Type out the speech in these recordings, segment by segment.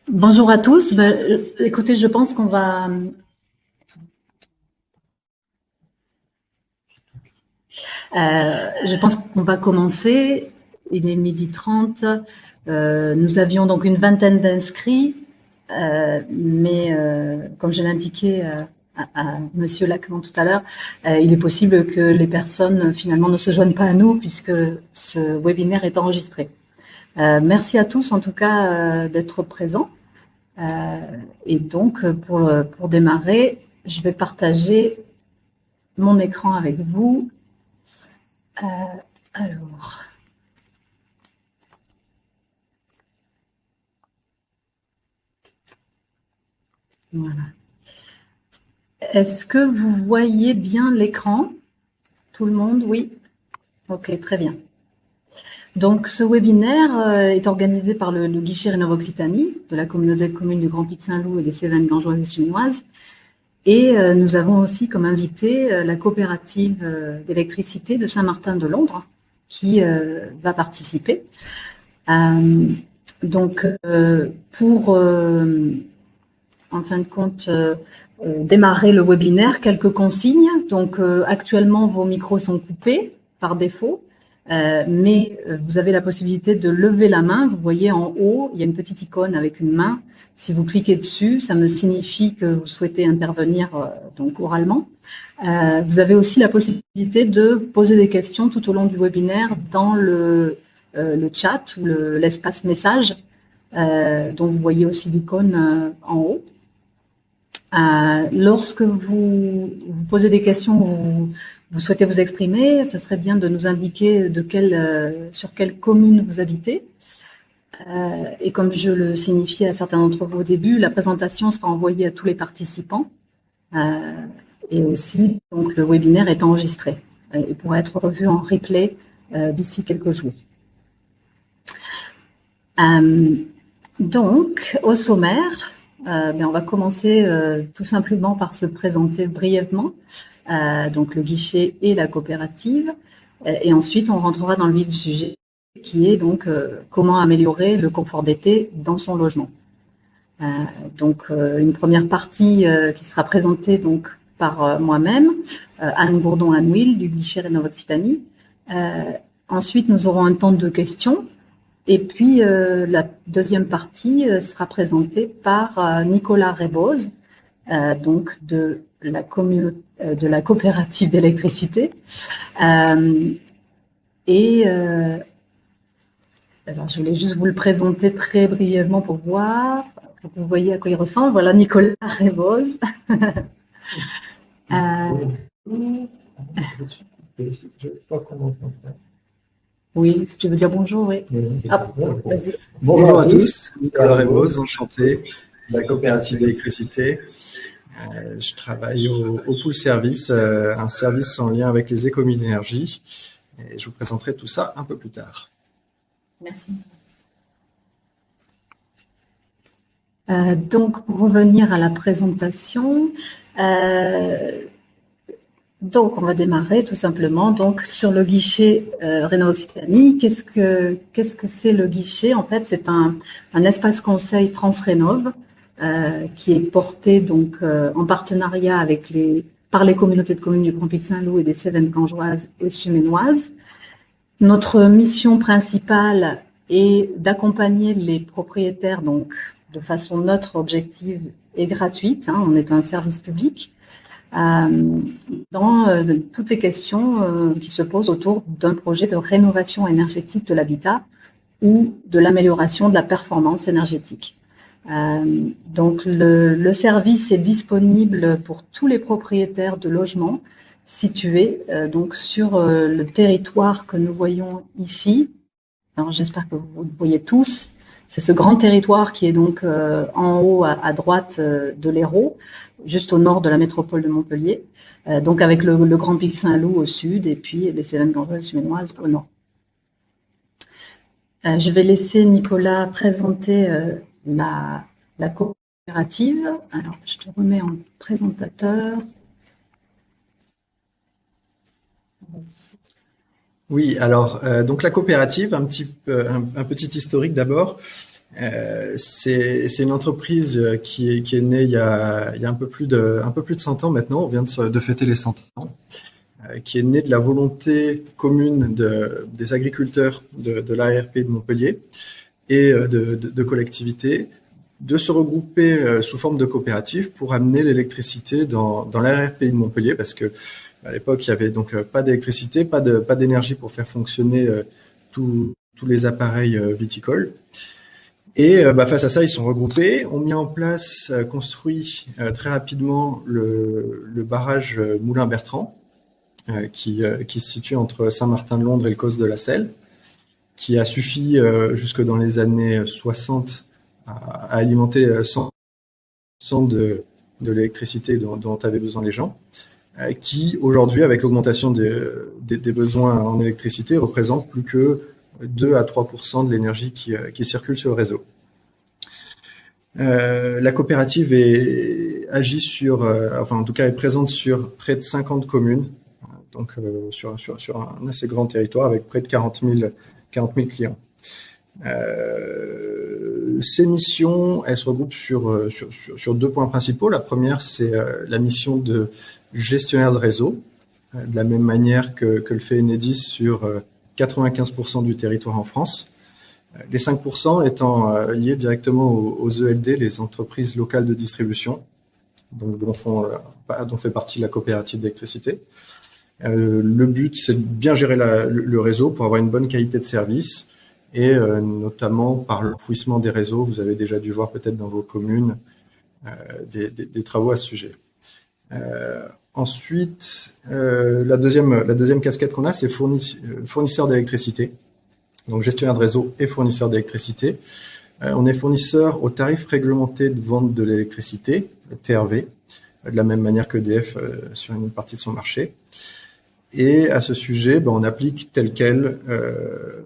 Bonjour à tous. Écoutez, je pense qu'on va commencer. Il est 12h30. Nous avions donc une vingtaine d'inscrits, mais comme je l'indiquais à Monsieur Laclan tout à l'heure, il est possible que les personnes finalement ne se joignent pas à nous puisque ce webinaire est enregistré. Merci à tous en tout cas d'être présents. Et donc pour démarrer, je vais partager mon écran avec vous. Alors, voilà. Est-ce que vous voyez bien l'écran? Tout le monde? Oui? Ok, très bien. Donc, ce webinaire est organisé par le guichet Rénov Occitanie de la communauté de communes du Grand Pic Saint-Loup et des Cévennes gangeoises et chinoises. Et nous avons aussi comme invité la coopérative d'électricité de Saint-Martin-de-Londres qui va participer. Donc, pour, en fin de compte, démarrer le webinaire, quelques consignes. Donc, actuellement, vos micros sont coupés par défaut, mais vous avez la possibilité de lever la main. Vous voyez en haut, il y a une petite icône avec une main. Si vous cliquez dessus, ça me signifie que vous souhaitez intervenir donc oralement. Vous avez aussi la possibilité de poser des questions tout au long du webinaire dans le chat ou l'espace message, dont vous voyez aussi l'icône en haut. Lorsque vous posez des questions ou vous souhaitez vous exprimer, ça serait bien de nous indiquer sur quelle commune vous habitez. Et comme je le signifiais à certains d'entre vous au début, la présentation sera envoyée à tous les participants. Et aussi, donc, le webinaire est enregistré et pourra être revu en replay d'ici quelques jours. Donc, au sommaire, on va commencer tout simplement par se présenter brièvement, donc le guichet et la coopérative, et ensuite on rentrera dans le vif du sujet, qui est donc comment améliorer le confort d'été dans son logement. Donc, une première partie qui sera présentée donc par moi-même, Anne Gourdon-Anouilh du guichet Rénov Occitanie. Ensuite, nous aurons un temps de questions. Et puis, la deuxième partie sera présentée par Nicolas Reboz, donc de la coopérative d'électricité. Alors, je voulais juste vous le présenter très brièvement pour voir, pour que vous voyez à quoi il ressemble. Voilà Nicolas Reboz. Oui, si tu veux dire bonjour, oui. Ah, vas-y. Bonjour à tous, Nicolas Reboz, enchanté, de la coopérative d'électricité. Je travaille au Pool Service, un service en lien avec les économies d'énergie. Et je vous présenterai tout ça un peu plus tard. Merci. Donc, pour revenir à la présentation, donc on va démarrer tout simplement donc sur le guichet Rénov Occitanie. Qu'est-ce que c'est le guichet? En fait, c'est un espace conseil France Rénov qui est porté donc en partenariat avec par les communautés de communes du Grand Pic Saint-Loup et des Cévennes gangeoises et chinoises. Notre mission principale est d'accompagner les propriétaires donc de façon neutre, objective et gratuite. On est un service public dans toutes les questions qui se posent autour d'un projet de rénovation énergétique de l'habitat ou de l'amélioration de la performance énergétique. Donc le service est disponible pour tous les propriétaires de logements situés donc sur le territoire que nous voyons ici. Alors j'espère que vous le voyez tous. C'est ce grand territoire qui est donc en haut à droite de l'Hérault, juste au nord de la métropole de Montpellier, donc avec le Grand Pic Saint-Loup au sud et puis les Cévennes gangeoises et chinoises au nord. Je vais laisser Nicolas présenter la coopérative. Alors, je te remets en présentateur. Oui, alors donc la coopérative, un petit historique d'abord. C'est une entreprise qui est née il y a un peu plus de 100 ans maintenant. On vient de fêter les 100 ans. Qui est née de la volonté commune des agriculteurs de l'ARP de Montpellier et de collectivités de se regrouper sous forme de coopérative pour amener l'électricité dans l'ARP de Montpellier, parce que à l'époque il y avait donc pas d'électricité, pas d'énergie pour faire fonctionner tous les appareils viticoles. Et face à ça, ils sont regroupés, ont mis en place, construit très rapidement le barrage Moulin-Bertrand, qui se situe entre Saint-Martin-de-Londres et le Causse de la Selle, qui a suffi jusque dans les années 60 à alimenter 100 de l'électricité dont avaient besoin les gens, qui aujourd'hui, avec l'augmentation des besoins en électricité, représente plus que 2 à 3% de l'énergie qui circule sur le réseau. La coopérative agit enfin en tout cas est présente sur près de 50 communes, donc sur un assez grand territoire avec près de 40 000 clients. Ces missions, elles se regroupent sur deux points principaux. La première, c'est la mission de gestionnaire de réseau, de la même manière que le fait Enedis sur 95% du territoire en France. Les 5% étant liés directement aux ELD, les entreprises locales de distribution, dont fait partie la coopérative d'électricité. Le but, c'est de bien gérer le réseau pour avoir une bonne qualité de service, et notamment par l'enfouissement des réseaux. Vous avez déjà dû voir peut-être dans vos communes des travaux à ce sujet. Ensuite, la deuxième casquette qu'on a, c'est fournisseur d'électricité. Donc gestionnaire de réseau et fournisseur d'électricité. On est fournisseur au tarif réglementé de vente de l'électricité, le TRV, de la même manière qu'EDF sur une partie de son marché. Et à ce sujet, on applique tel quel,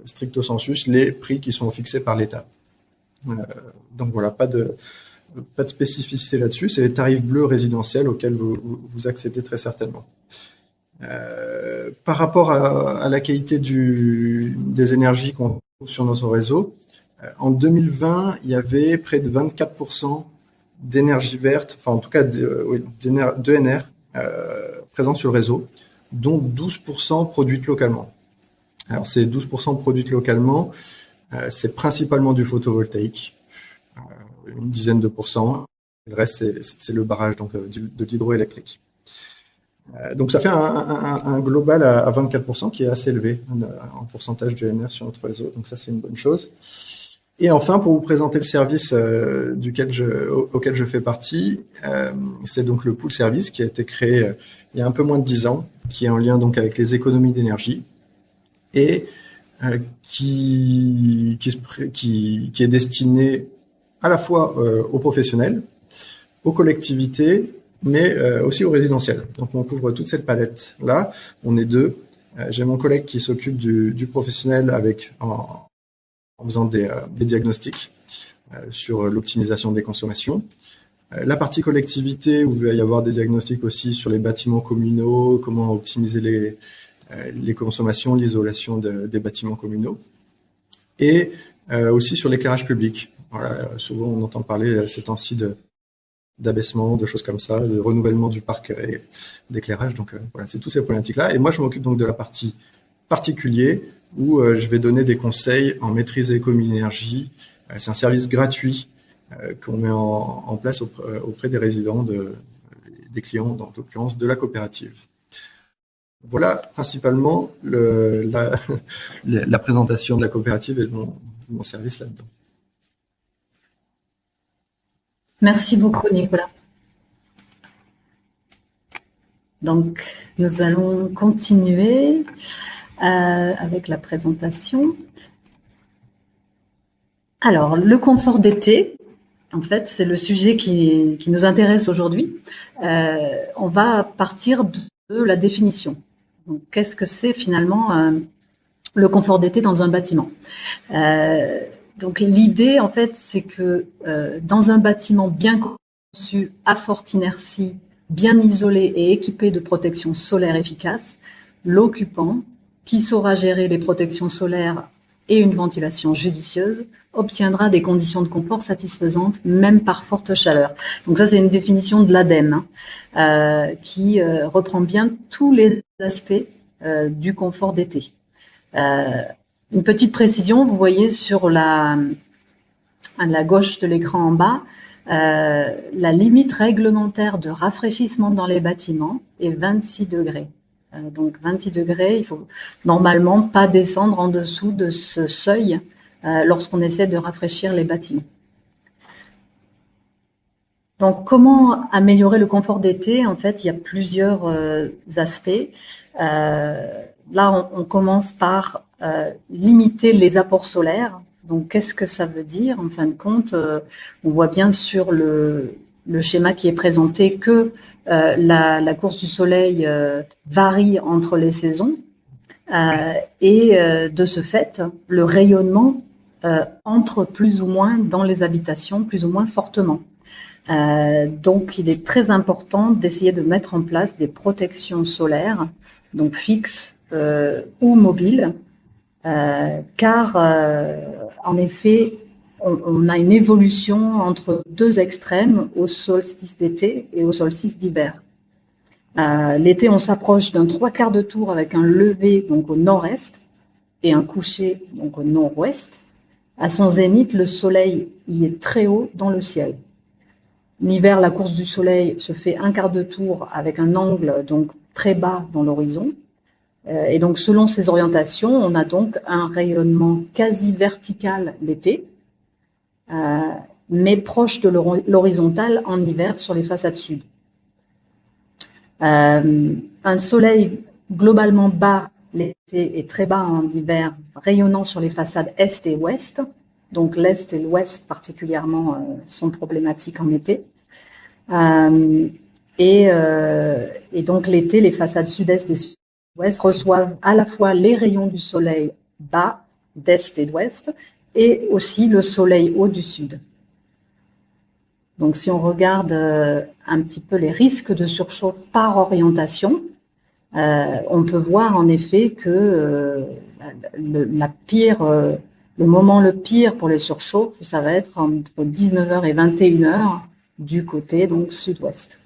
stricto sensus, les prix qui sont fixés par l'État. Donc voilà, pas de spécificité là-dessus. C'est les tarifs bleus résidentiels auxquels vous accédez très certainement. Par rapport à la qualité des énergies qu'on trouve sur notre réseau, en 2020, il y avait près de 24% d'énergie verte, enfin en tout cas d'ENR présente sur le réseau, dont 12% produites localement. Alors ces 12% produites localement, c'est principalement du photovoltaïque, une dizaine de pourcents. Le reste, c'est le barrage donc de l'hydroélectrique. Donc ça fait un global à 24% qui est assez élevé en pourcentage de ENR sur notre réseau. Donc ça, c'est une bonne chose. Et enfin, pour vous présenter le service auquel je fais partie, c'est donc le pool service qui a été créé il y a un peu moins de 10 ans, qui est en lien donc avec les économies d'énergie et qui est destiné à la fois aux professionnels, aux collectivités, mais aussi aux résidentiels. Donc on couvre toute cette palette-là. On est deux. J'ai mon collègue qui s'occupe du professionnel en faisant des diagnostics sur l'optimisation des consommations. La partie collectivité, où il va y avoir des diagnostics aussi sur les bâtiments communaux, comment optimiser les consommations, l'isolation des bâtiments communaux. Et aussi sur l'éclairage public. Voilà, souvent on entend parler ces temps-ci d'abaissement, de choses comme ça, de renouvellement du parc d'éclairage. Donc voilà, c'est toutes ces problématiques-là. Et moi, je m'occupe donc de la partie particulier où je vais donner des conseils en maîtrise économie-énergie. C'est un service gratuit qu'on met en place auprès des résidents, des clients, dans l'occurrence de la coopérative. Voilà principalement la présentation de la coopérative et de mon service là-dedans. Merci beaucoup, Nicolas. Donc, nous allons continuer avec la présentation. Alors, le confort d'été, en fait, c'est le sujet qui nous intéresse aujourd'hui. On va partir de la définition. Donc, qu'est-ce que c'est finalement le confort d'été dans un bâtiment ? Donc l'idée, en fait, c'est que dans un bâtiment bien conçu, à forte inertie, bien isolé et équipé de protections solaires efficaces, l'occupant, qui saura gérer les protections solaires et une ventilation judicieuse obtiendra des conditions de confort satisfaisantes, même par forte chaleur. Donc ça, c'est une définition de l'ADEME qui reprend bien tous les aspects du confort d'été. Une petite précision, vous voyez sur la gauche de l'écran en bas, la limite réglementaire de rafraîchissement dans les bâtiments est 26 degrés. Donc 26 degrés, il faut normalement pas descendre en dessous de ce seuil lorsqu'on essaie de rafraîchir les bâtiments. Donc, comment améliorer le confort d'été? En fait, il y a plusieurs aspects. Là, on commence par limiter les apports solaires. Donc, qu'est-ce que ça veut dire? En fin de compte, on voit bien sur le schéma qui est présenté que la course du soleil varie entre les saisons. Et de ce fait, le rayonnement entre plus ou moins dans les habitations, plus ou moins fortement. Donc, il est très important d'essayer de mettre en place des protections solaires, donc fixes ou mobiles, car en effet, on a une évolution entre deux extrêmes au solstice d'été et au solstice d'hiver. L'été, on s'approche d'un 3/4 de tour avec un lever donc au nord-est et un coucher donc au nord-ouest. À son zénith, le soleil y est très haut dans le ciel. L'hiver, la course du soleil se fait 1/4 de tour avec un angle donc très bas dans l'horizon. Et donc, selon ces orientations, on a donc un rayonnement quasi vertical l'été, mais proche de l'horizontale en hiver sur les façades sud. Un soleil globalement bas l'été et très bas en hiver, rayonnant sur les façades est et ouest. Donc, l'est et l'ouest particulièrement sont problématiques en été. Et donc l'été, les façades sud-est et sud-ouest reçoivent à la fois les rayons du soleil bas d'est et d'ouest et aussi le soleil haut du sud. Donc si on regarde un petit peu les risques de surchauffe par orientation, on peut voir en effet que le moment le pire pour les surchauffes, ça va être entre 19h et 21h du côté donc sud-ouest.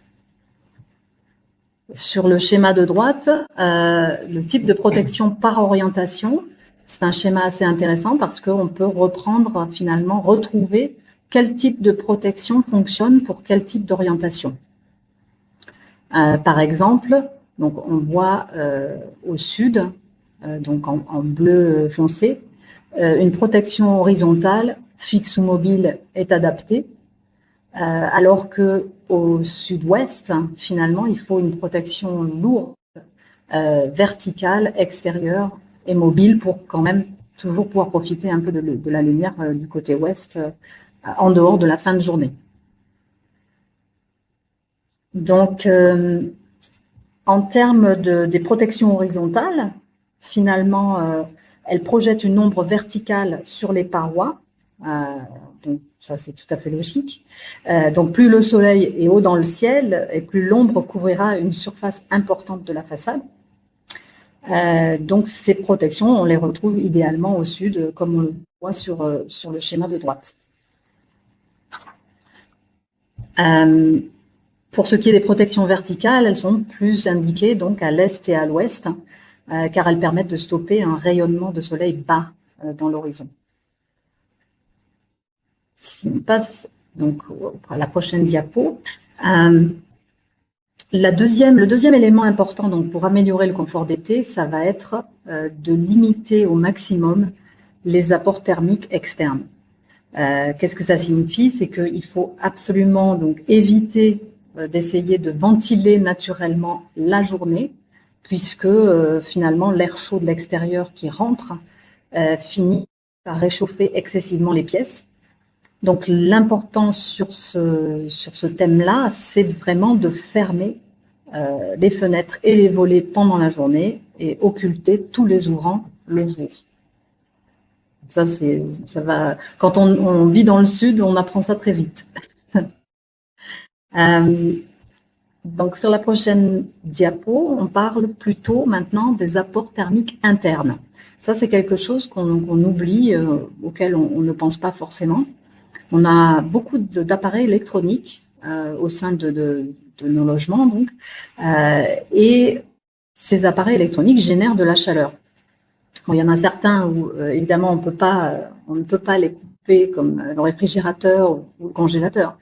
Sur le schéma de droite, le type de protection par orientation, c'est un schéma assez intéressant parce qu'on peut reprendre finalement, retrouver quel type de protection fonctionne pour quel type d'orientation. Par exemple, donc on voit au sud, donc en bleu foncé, une protection horizontale fixe ou mobile est adaptée. Alors que au sud-ouest, finalement, il faut une protection lourde, verticale, extérieure et mobile pour quand même toujours pouvoir profiter un peu de la lumière du côté ouest en dehors de la fin de journée. Donc, en termes des protections horizontales, finalement, elles projettent une ombre verticale sur les parois. Donc ça, c'est tout à fait logique. Donc plus le soleil est haut dans le ciel et plus l'ombre couvrira une surface importante de la façade. Donc ces protections, on les retrouve idéalement au sud, comme on le voit sur le schéma de droite. Pour ce qui est des protections verticales, elles sont plus indiquées donc à l'est et à l'ouest, car elles permettent de stopper un rayonnement de soleil bas dans l'horizon. Si on passe donc à la prochaine diapo, le deuxième élément important donc pour améliorer le confort d'été, ça va être de limiter au maximum les apports thermiques externes. Qu'est-ce que ça signifie? C'est qu'il faut absolument donc éviter d'essayer de ventiler naturellement la journée, puisque finalement l'air chaud de l'extérieur qui rentre finit par réchauffer excessivement les pièces. Donc l'importance sur ce thème-là, c'est vraiment de fermer les fenêtres et les volets pendant la journée et occulter tous les ouvrants le jour. Ça va. Quand on vit dans le sud, on apprend ça très vite. Donc sur la prochaine diapo, on parle plutôt maintenant des apports thermiques internes. Ça, c'est quelque chose qu'on oublie, auquel on ne pense pas forcément. On a beaucoup d'appareils électroniques au sein de nos logements, donc, et ces appareils électroniques génèrent de la chaleur. Bon, il y en a certains où, évidemment, on ne peut pas les couper, comme le réfrigérateur ou le congélateur.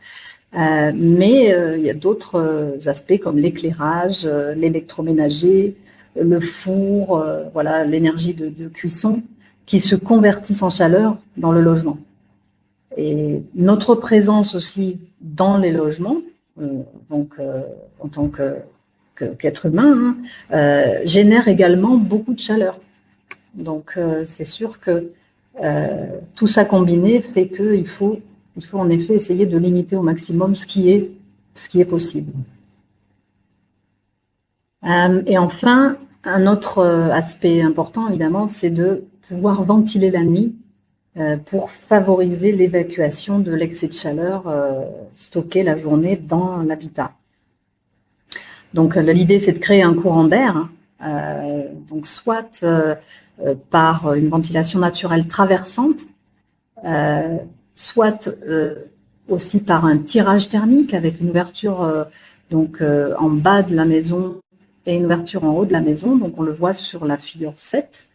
Mais il y a d'autres aspects comme l'éclairage, l'électroménager, le four, voilà, l'énergie de cuisson, qui se convertissent en chaleur dans le logement. Et notre présence aussi dans les logements, donc en tant qu'être humain, génère également beaucoup de chaleur. Donc c'est sûr que tout ça combiné fait qu'il faut en effet essayer de limiter au maximum ce qui est possible. Et enfin, un autre aspect important, évidemment, c'est de pouvoir ventiler la nuit pour favoriser l'évacuation de l'excès de chaleur stocké la journée dans l'habitat. Donc l'idée, c'est de créer un courant d'air, donc soit par une ventilation naturelle traversante, soit aussi par un tirage thermique avec une ouverture en bas de la maison et une ouverture en haut de la maison. Donc on le voit sur la figure 7.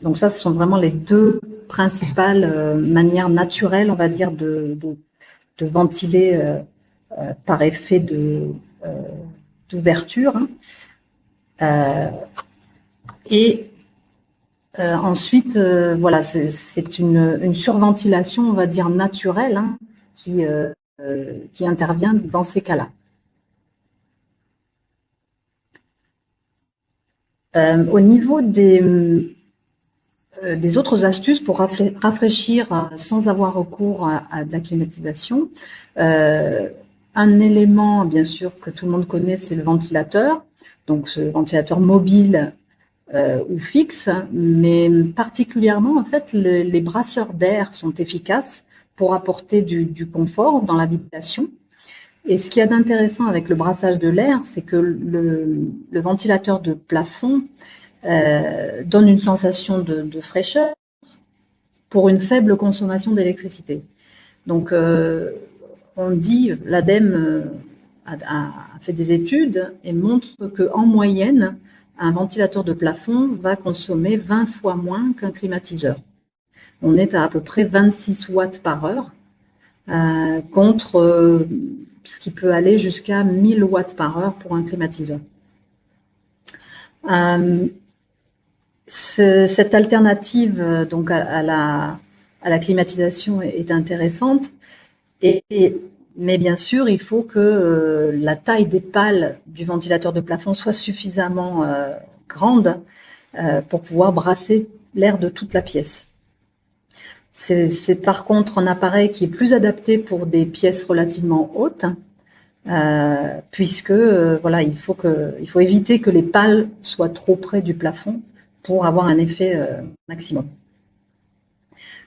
Donc ça, ce sont vraiment les deux principales manières naturelles, on va dire, de ventiler par effet d'ouverture. Et ensuite, voilà, c'est une surventilation, on va dire, naturelle qui intervient dans ces cas-là. Au niveau des autres astuces pour rafraîchir sans avoir recours à de la climatisation, un élément, bien sûr, que tout le monde connaît, c'est le ventilateur. Donc, ce ventilateur mobile ou fixe, mais particulièrement, en fait, les brasseurs d'air sont efficaces pour apporter du confort dans l'habitation. Et ce qu'il y a d'intéressant avec le brassage de l'air, c'est que le ventilateur de plafond donne une sensation de fraîcheur pour une faible consommation d'électricité. Donc, on dit, l'ADEME a fait des études et montre qu'en moyenne, un ventilateur de plafond va consommer 20 fois moins qu'un climatiseur. On est à peu près 26 watts par heure contre ce qui peut aller jusqu'à 1000 watts par heure pour un climatiseur. Cette alternative donc à la climatisation est intéressante, mais bien sûr, il faut que la taille des pales du ventilateur de plafond soit suffisamment grande pour pouvoir brasser l'air de toute la pièce. C'est par contre un appareil qui est plus adapté pour des pièces relativement hautes, puisque voilà, il faut éviter que les pales soient trop près du plafond pour avoir un effet maximum.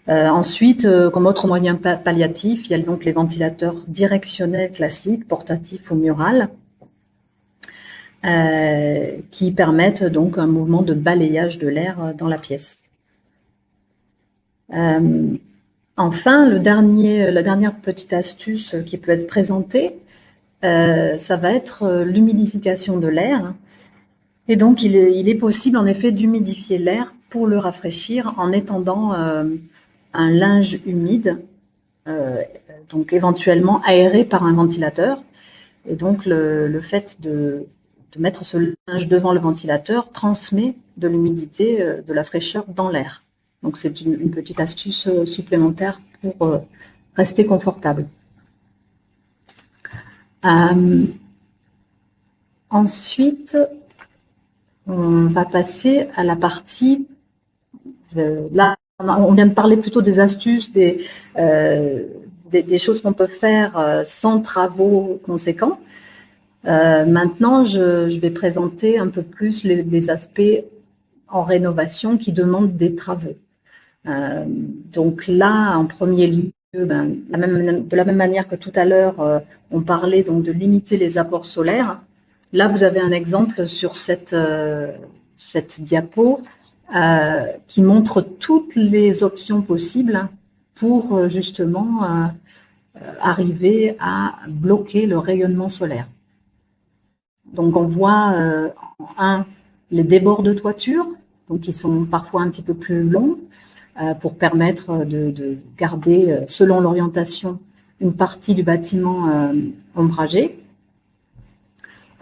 Ensuite, comme autre moyen palliatif, il y a donc les ventilateurs directionnels classiques, portatifs ou murales, qui permettent donc un mouvement de balayage de l'air dans la pièce. Enfin, la dernière petite astuce qui peut être présentée, ça va être l'humidification de l'air. Et donc, il est possible en effet d'humidifier l'air pour le rafraîchir en étendant un linge humide, donc éventuellement aéré par un ventilateur. Et donc, le fait de mettre ce linge devant le ventilateur transmet de l'humidité, de la fraîcheur dans l'air. Donc, c'est une petite astuce supplémentaire pour rester confortable. Ensuite, on va passer à la partie, là, on vient de parler plutôt des astuces, des choses qu'on peut faire sans travaux conséquents. Maintenant, je vais présenter un peu plus les aspects en rénovation qui demandent des travaux. Donc là, en premier lieu, de la même manière que tout à l'heure, on parlait donc de limiter les apports solaires. Là, vous avez un exemple sur cette diapo qui montre toutes les options possibles pour justement arriver à bloquer le rayonnement solaire. Donc on voit les débords de toiture, donc qui sont parfois un petit peu plus longs pour permettre de garder, selon l'orientation, une partie du bâtiment ombragé.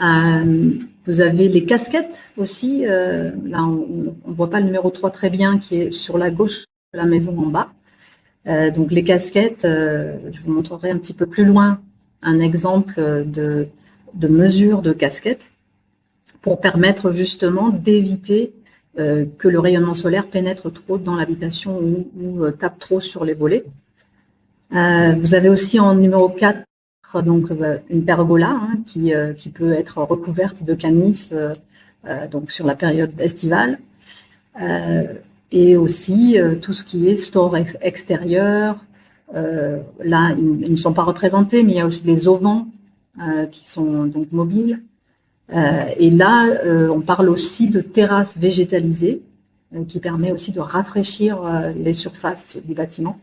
Vous avez les casquettes aussi. Là, on ne voit pas le numéro 3 très bien, qui est sur la gauche de la maison en bas. Donc les casquettes, je vous montrerai un petit peu plus loin un exemple de mesure de casquette pour permettre justement d'éviter que le rayonnement solaire pénètre trop dans l'habitation ou tape trop sur les volets. Vous avez aussi en numéro 4 donc une pergola qui peut être recouverte de canis donc sur la période estivale. Et aussi tout ce qui est store extérieur. Là, ils ne sont pas représentés, mais il y a aussi les auvents qui sont donc mobiles. Et là, on parle aussi de terrasses végétalisées qui permet aussi de rafraîchir les surfaces du bâtiment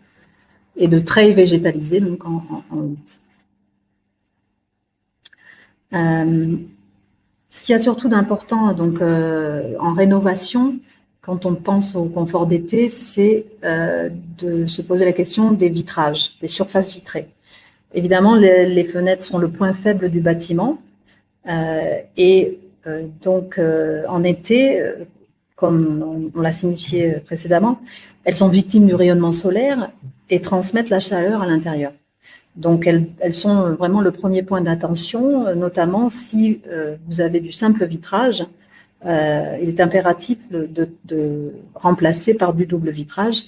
et de treilles végétalisées donc en 8. Ce qu'il y a surtout d'important donc en rénovation, quand on pense au confort d'été, c'est de se poser la question des vitrages, des surfaces vitrées. Évidemment, les fenêtres sont le point faible du bâtiment donc en été, comme on l'a signifié précédemment, elles sont victimes du rayonnement solaire et transmettent la chaleur à l'intérieur. Donc elles sont vraiment le premier point d'attention, notamment si vous avez du simple vitrage. Il est impératif de remplacer par du double vitrage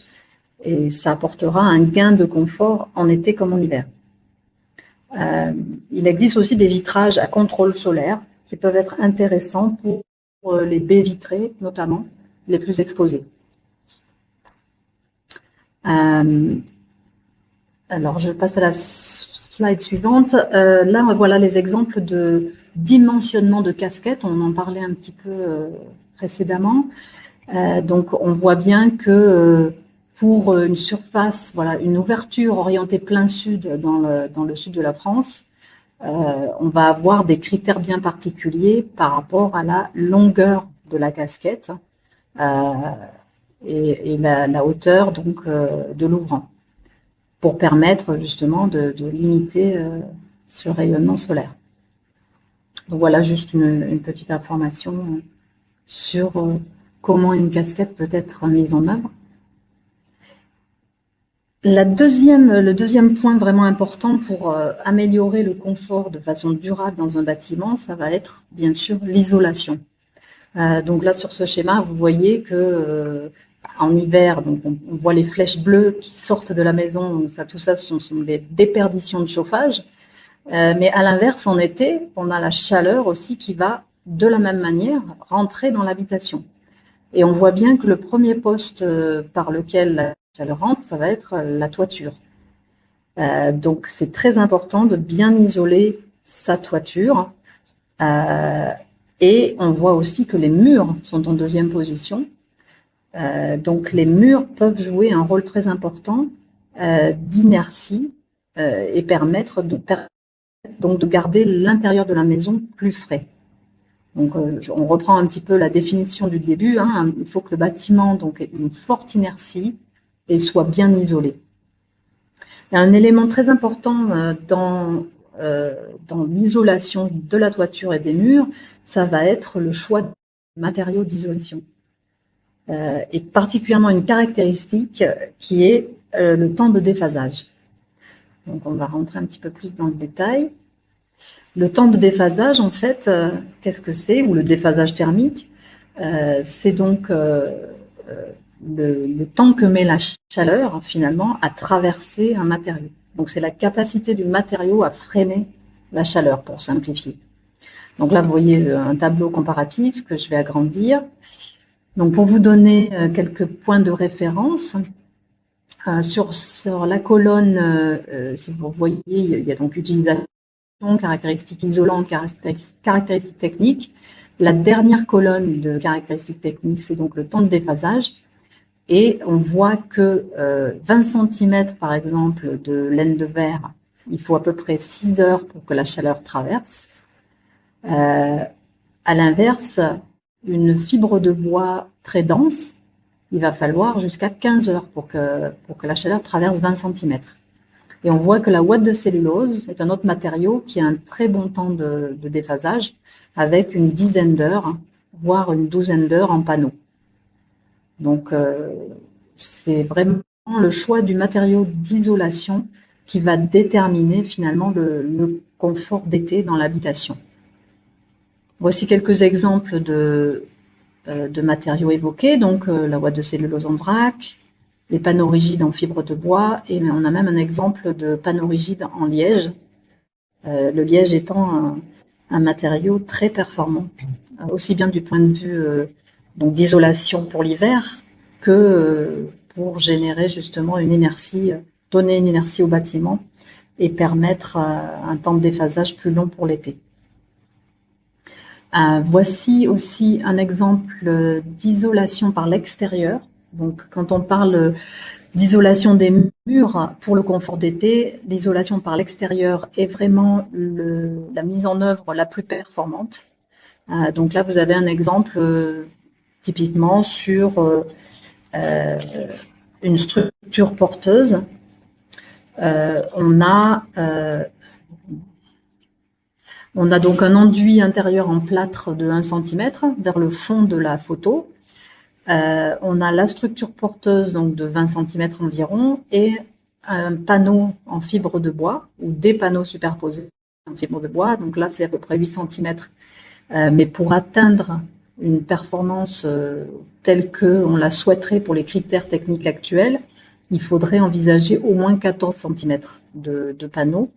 et ça apportera un gain de confort en été comme en hiver. Il existe aussi des vitrages à contrôle solaire qui peuvent être intéressants pour les baies vitrées, notamment les plus exposées. Alors, je passe à la slide suivante. Là, voilà les exemples de dimensionnement de casquettes. On en parlait un petit peu précédemment. Donc, on voit bien que pour une surface, voilà, une ouverture orientée plein sud dans le sud de la France, on va avoir des critères bien particuliers par rapport à la longueur de la casquette et la hauteur donc de l'ouvrant, pour permettre justement de limiter ce rayonnement solaire. Donc voilà juste une petite information sur comment une casquette peut être mise en œuvre. Le deuxième point vraiment important pour améliorer le confort de façon durable dans un bâtiment, ça va être bien sûr l'isolation. Donc là sur ce schéma, vous voyez que en hiver, donc on voit les flèches bleues qui sortent de la maison, tout ça sont des déperditions de chauffage. Mais à l'inverse, en été, on a la chaleur aussi qui va de la même manière rentrer dans l'habitation. Et on voit bien que le premier poste par lequel la chaleur rentre, ça va être la toiture. Donc c'est très important de bien isoler sa toiture. Et on voit aussi que les murs sont en deuxième position. Donc les murs peuvent jouer un rôle très important d'inertie et permettre donc de garder l'intérieur de la maison plus frais. Donc on reprend un petit peu la définition du début. Il faut que le bâtiment donc ait une forte inertie et soit bien isolé. Il y a un élément très important dans l'isolation de la toiture et des murs, ça va être le choix de matériaux d'isolation. Et particulièrement une caractéristique qui est le temps de déphasage. Donc on va rentrer un petit peu plus dans le détail. Le temps de déphasage, en fait, qu'est-ce que c'est? Ou le déphasage thermique, c'est donc le temps que met la chaleur, finalement, à traverser un matériau. Donc c'est la capacité du matériau à freiner la chaleur, pour simplifier. Donc là, vous voyez un tableau comparatif que je vais agrandir. Donc pour vous donner quelques points de référence, sur la colonne, si vous voyez, il y a donc utilisation, caractéristiques isolantes, caractéristiques techniques. La dernière colonne de caractéristiques techniques, c'est donc le temps de déphasage. Et on voit que 20 cm, par exemple, de laine de verre, il faut à peu près 6 heures pour que la chaleur traverse. À l'inverse, une fibre de bois très dense, il va falloir jusqu'à 15 heures pour que la chaleur traverse 20 cm. Et on voit que la ouate de cellulose est un autre matériau qui a un très bon temps de déphasage, avec une dizaine d'heures, voire une douzaine d'heures en panneau. Donc, c'est vraiment le choix du matériau d'isolation qui va déterminer finalement le confort d'été dans l'habitation. Voici quelques exemples de matériaux évoqués, donc la ouate de cellulose en vrac, les panneaux rigides en fibre de bois, et on a même un exemple de panneau rigide en liège, le liège étant un matériau très performant, aussi bien du point de vue donc d'isolation pour l'hiver que pour générer justement une inertie, donner une inertie au bâtiment et permettre un temps de déphasage plus long pour l'été. Voici aussi un exemple d'isolation par l'extérieur. Donc, quand on parle d'isolation des murs pour le confort d'été, l'isolation par l'extérieur est vraiment la mise en œuvre la plus performante. Donc là, vous avez un exemple typiquement sur une structure porteuse. On a donc un enduit intérieur en plâtre de 1 cm vers le fond de la photo. On a la structure porteuse donc de 20 cm environ et un panneau en fibre de bois ou des panneaux superposés en fibre de bois. Donc là, c'est à peu près 8 cm. Mais pour atteindre une performance telle qu'on la souhaiterait pour les critères techniques actuels, il faudrait envisager au moins 14 cm de panneaux.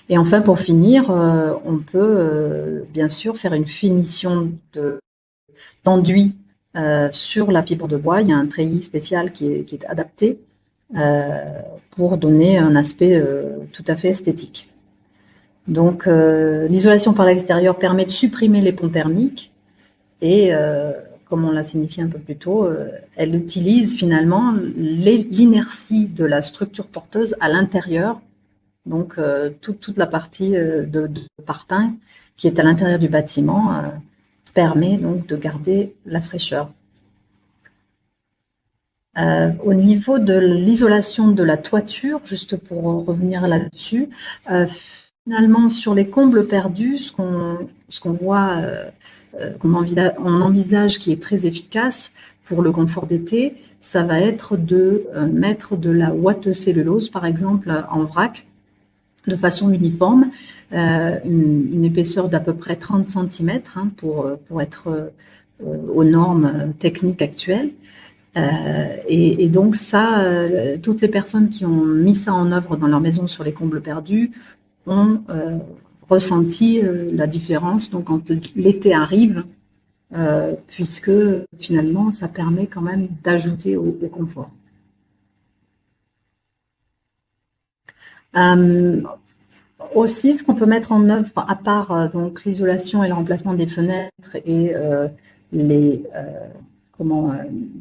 Et enfin, pour finir, on peut bien sûr faire une finition d'enduit sur la fibre de bois. Il y a un treillis spécial qui est adapté pour donner un aspect tout à fait esthétique. Donc, l'isolation par l'extérieur permet de supprimer les ponts thermiques et, comme on l'a signifié un peu plus tôt, elle utilise finalement l'inertie de la structure porteuse à l'intérieur. Donc, toute la partie de parpaing qui est à l'intérieur du bâtiment permet donc de garder la fraîcheur. Au niveau de l'isolation de la toiture, juste pour revenir là-dessus, finalement sur les combles perdus, ce qu'on voit, on envisage qui est très efficace pour le confort d'été, ça va être de mettre de la ouate de cellulose, par exemple, en vrac, de façon uniforme, une épaisseur d'à peu près 30 cm pour être aux normes techniques actuelles. Et donc ça, toutes les personnes qui ont mis ça en œuvre dans leur maison sur les combles perdus ont ressenti la différence. Donc quand l'été arrive, puisque finalement ça permet quand même d'ajouter au confort. Aussi, ce qu'on peut mettre en œuvre, à part donc l'isolation et le remplacement des fenêtres et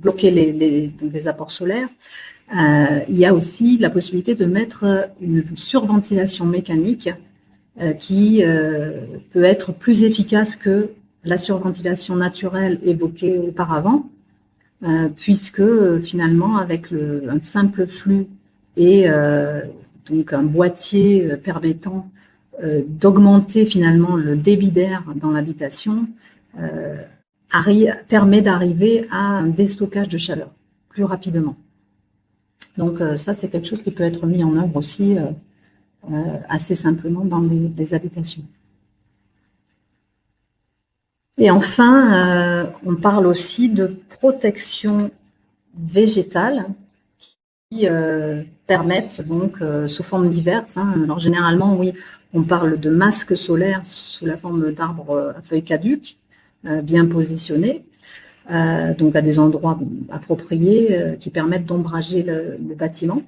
bloquer les apports solaires, il y a aussi la possibilité de mettre une surventilation mécanique qui peut être plus efficace que la surventilation naturelle évoquée auparavant, puisque finalement avec un simple flux et donc un boîtier permettant d'augmenter finalement le débit d'air dans l'habitation, permet d'arriver à un déstockage de chaleur plus rapidement. Donc ça, c'est quelque chose qui peut être mis en œuvre aussi assez simplement dans les habitations. Et enfin, on parle aussi de protection végétale qui permettent donc sous forme diverses. Alors généralement, oui, on parle de masques solaires sous la forme d'arbres à feuilles caduques, bien positionnés, donc à des endroits appropriés qui permettent d'ombrager le bâtiment.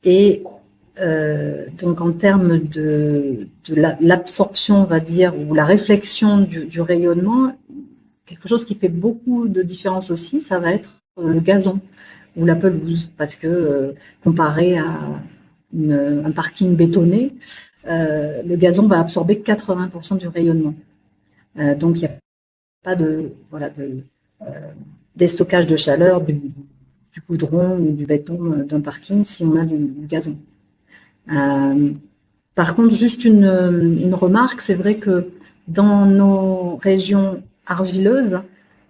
Et donc en termes de l'absorption, on va dire, ou la réflexion du rayonnement, quelque chose qui fait beaucoup de différence aussi, ça va être le gazon ou la pelouse, parce que comparé à un parking bétonné, le gazon va absorber 80% du rayonnement. Donc il n'y a pas de déstockage de chaleur du goudron ou du béton d'un parking si on a du gazon. Par contre, juste une remarque, c'est vrai que dans nos régions argileuses,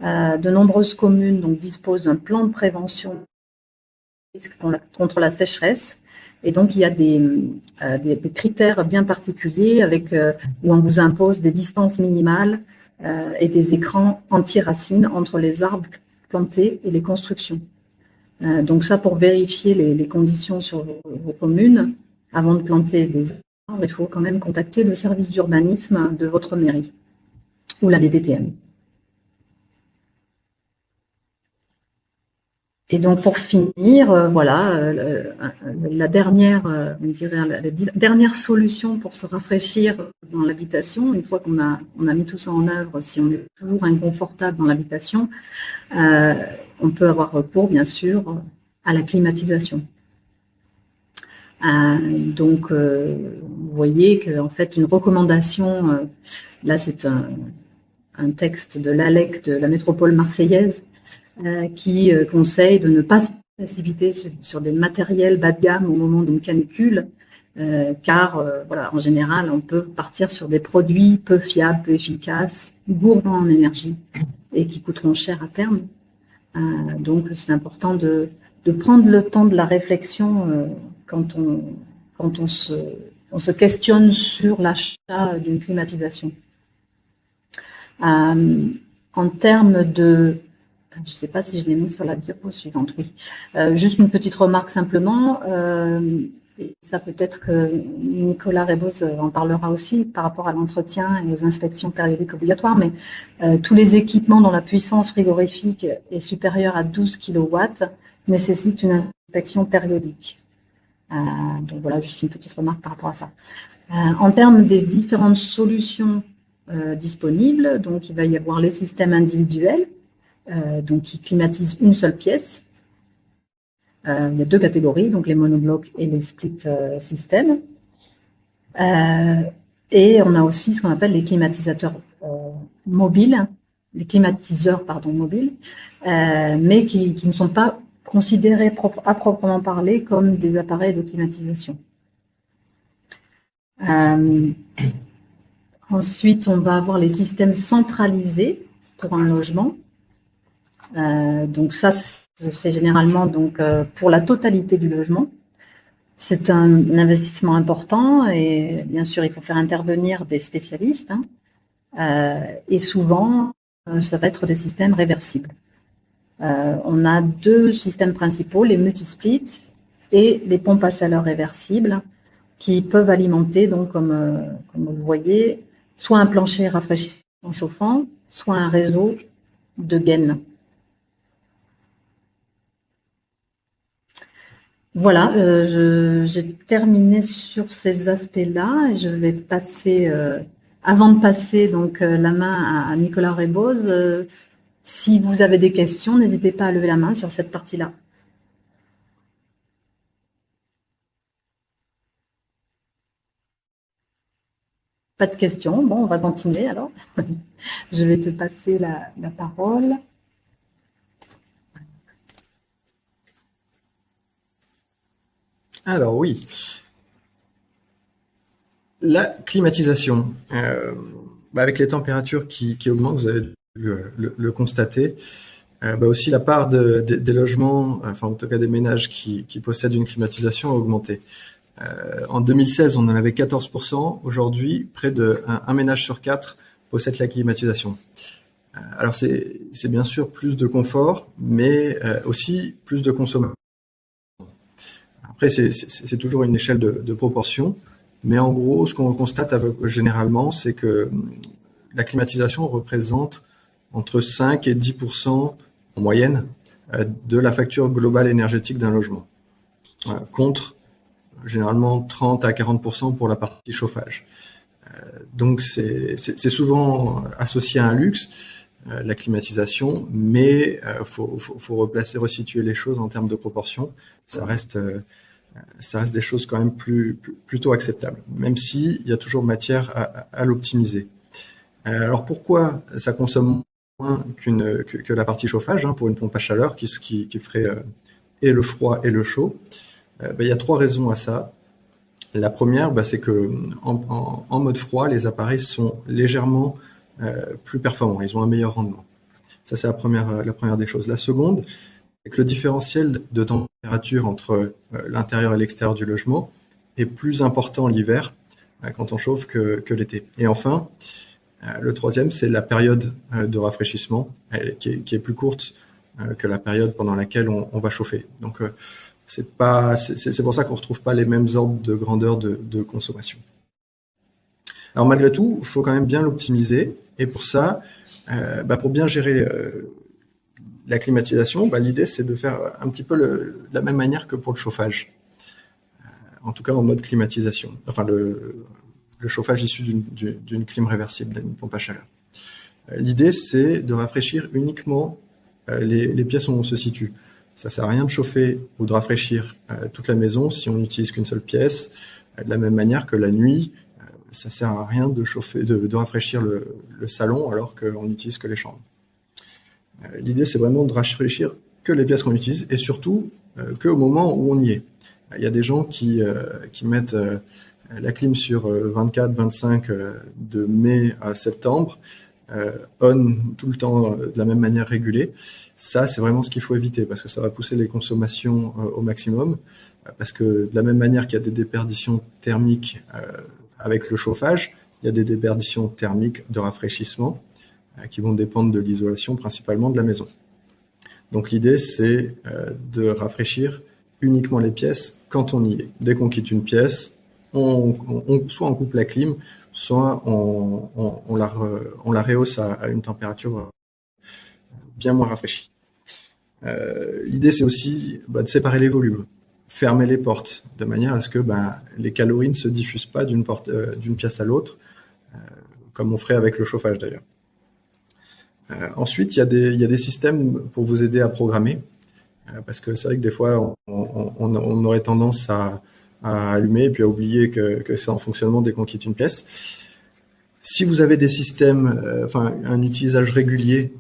de nombreuses communes donc, disposent d'un plan de prévention contre la sécheresse. Et donc, il y a des critères bien particuliers où on vous impose des distances minimales et des écrans anti-racines entre les arbres plantés et les constructions. Donc ça, pour vérifier les conditions sur vos communes, avant de planter des arbres, il faut quand même contacter le service d'urbanisme de votre mairie ou la DDTM. Et donc pour finir, voilà, la dernière solution pour se rafraîchir dans l'habitation, une fois qu'on a mis tout ça en œuvre, si on est toujours inconfortable dans l'habitation, on peut avoir recours, bien sûr, à la climatisation. Donc, vous voyez qu'en fait, une recommandation, là c'est un texte de l'ALEC de la métropole marseillaise, qui conseille de ne pas se précipiter sur des matériels bas de gamme au moment d'une canicule, car voilà, en général, on peut partir sur des produits peu fiables, peu efficaces, gourmands en énergie et qui coûteront cher à terme. Donc, c'est important de prendre le temps de la réflexion quand on se questionne sur l'achat d'une climatisation. En termes de... Je ne sais pas si je l'ai mis sur la diapo suivante, oui. Juste une petite remarque simplement. Et ça peut-être que Nicolas Reboz en parlera aussi par rapport à l'entretien et aux inspections périodiques obligatoires, mais tous les équipements dont la puissance frigorifique est supérieure à 12 kW nécessitent une inspection périodique. Donc voilà, juste une petite remarque par rapport à ça. En termes des différentes solutions disponibles, donc il va y avoir les systèmes individuels, donc qui climatisent une seule pièce. Il y a deux catégories, donc les monoblocs et les split systems. Et on a aussi ce qu'on appelle les climatisateurs mobiles, les climatiseurs mobiles, mais qui ne sont pas considérés à proprement parler comme des appareils de climatisation. Ensuite, on va avoir les systèmes centralisés pour un logement. Donc ça, c'est généralement donc pour la totalité du logement. C'est un investissement important et bien sûr, il faut faire intervenir des spécialistes. Et souvent, ça va être des systèmes réversibles. On a deux systèmes principaux, les multisplits et les pompes à chaleur réversibles qui peuvent alimenter, donc comme vous le voyez, soit un plancher rafraîchissant chauffant, soit un réseau de gaines. Voilà, j'ai terminé sur ces aspects-là et je vais passer, avant de passer donc la main à Nicolas Reboz, si vous avez des questions, n'hésitez pas à lever la main sur cette partie-là. Pas de questions, bon, on va continuer alors. Je vais te passer la parole. Alors oui, la climatisation, avec les températures qui augmentent, vous avez dû le constater, aussi la part des logements, enfin en tout cas des ménages qui possèdent une climatisation a augmenté. En 2016, on en avait 14%. Aujourd'hui, près d'un ménage sur 4 possède la climatisation. Alors c'est bien sûr plus de confort, mais aussi plus de consommation. Après, c'est toujours une échelle de proportion, mais en gros, ce qu'on constate généralement, c'est que la climatisation représente entre 5 et 10% en moyenne de la facture globale énergétique d'un logement, contre généralement 30 à 40% pour la partie chauffage. Donc c'est souvent associé à un luxe, la climatisation, mais faut resituer les choses en termes de proportion. Ça reste des choses quand même plutôt acceptables, même s'il y a toujours matière à l'optimiser. Alors pourquoi ça consomme moins que la partie chauffage, hein, pour une pompe à chaleur qui ferait et le froid et le chaud? Il y a 3 raisons à ça. La première, c'est que en mode froid, les appareils sont légèrement plus performants, ils ont un meilleur rendement. Ça, c'est la première des choses. La seconde, c'est que le différentiel de température entre l'intérieur et l'extérieur du logement est plus important l'hiver quand on chauffe que l'été. Et enfin, le troisième, c'est la période de rafraîchissement qui est plus courte que la période pendant laquelle on va chauffer. Donc, c'est pour ça qu'on retrouve pas les mêmes ordres de grandeur de consommation. Alors malgré tout, il faut quand même bien l'optimiser. Et pour ça, pour bien gérer la climatisation, l'idée c'est de faire un petit peu de la même manière que pour le chauffage. En tout cas en mode climatisation. Enfin le chauffage issu d'une clim réversible, d'une pompe à chaleur. L'idée c'est de rafraîchir uniquement les pièces où on se situe. Ça sert à rien de chauffer ou de rafraîchir toute la maison si on n'utilise qu'une seule pièce. De la même manière que la nuit, ça sert à rien de chauffer, de rafraîchir le salon alors qu'on n'utilise que les chambres. L'idée, c'est vraiment de rafraîchir que les pièces qu'on utilise et surtout qu'au moment où on y est. Il y a des gens qui mettent la clim sur 24-25 de mai à septembre, on tout le temps de la même manière régulée. Ça, c'est vraiment ce qu'il faut éviter parce que ça va pousser les consommations au maximum. Parce que de la même manière qu'il y a des déperditions thermiques avec le chauffage, il y a des déperditions thermiques de rafraîchissement qui vont dépendre de l'isolation principalement de la maison. Donc l'idée, c'est de rafraîchir uniquement les pièces quand on y est. Dès qu'on quitte une pièce, soit on coupe la clim, soit on la rehausse à une température bien moins rafraîchie. L'idée, c'est aussi de séparer les volumes, fermer les portes, de manière à ce que les calories ne se diffusent pas d'une pièce à l'autre, comme on ferait avec le chauffage d'ailleurs. Ensuite, il y a des systèmes pour vous aider à programmer, parce que c'est vrai que des fois, on aurait tendance à allumer et puis à oublier que c'est en fonctionnement dès qu'on quitte une pièce. Si vous avez des systèmes, un utilisage régulier,